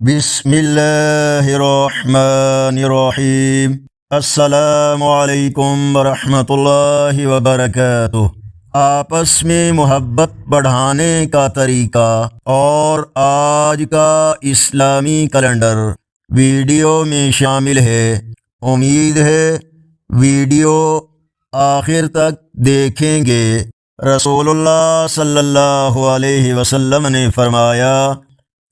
بسم اللہ الرحمن الرحیم۔ السلام علیکم ورحمۃ اللہ وبرکاتہ۔ آپس میں محبت بڑھانے کا طریقہ اور آج کا اسلامی کیلنڈر ویڈیو میں شامل ہے۔ امید ہے ویڈیو آخر تک دیکھیں گے۔ رسول اللہ صلی اللہ علیہ وسلم نے فرمایا،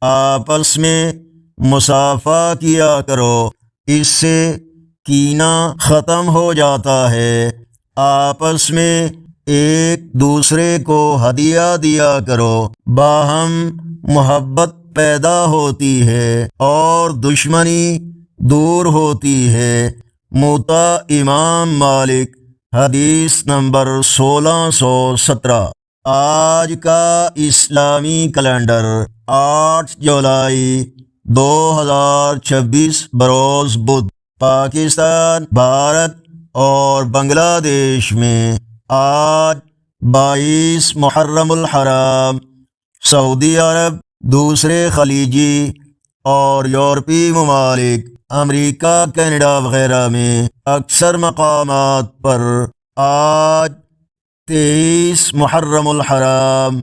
آپس میں مصافحہ کیا کرو، اس سے کینہ ختم ہو جاتا ہے۔ آپس میں ایک دوسرے کو ہدیہ دیا کرو، باہم محبت پیدا ہوتی ہے اور دشمنی دور ہوتی ہے۔ موطا امام مالک، حدیث نمبر 1617۔ آج کا اسلامی کیلنڈر 8 جولائی 2026 بروز بدھ۔ پاکستان، بھارت اور بنگلہ دیش میں آج 22 محرم الحرام۔ سعودی عرب، دوسرے خلیجی اور یورپی ممالک، امریکہ، کینیڈا وغیرہ میں اکثر مقامات پر آج 23 محرم الحرام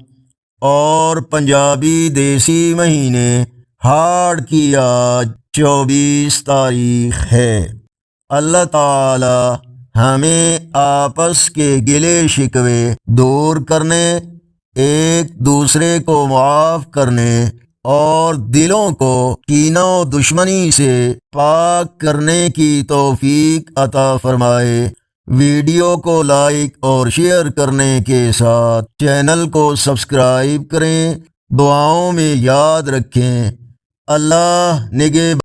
اور پنجابی دیسی مہینے ہاڑ کی آج 24 تاریخ ہے۔ اللہ تعالی ہمیں آپس کے گلے شکوے دور کرنے، ایک دوسرے کو معاف کرنے اور دلوں کو کینہ و دشمنی سے پاک کرنے کی توفیق عطا فرمائے۔ ویڈیو کو لائک اور شیئر کرنے کے ساتھ چینل کو سبسکرائب کریں۔ دعاؤں میں یاد رکھیں۔ اللہ نگہبان۔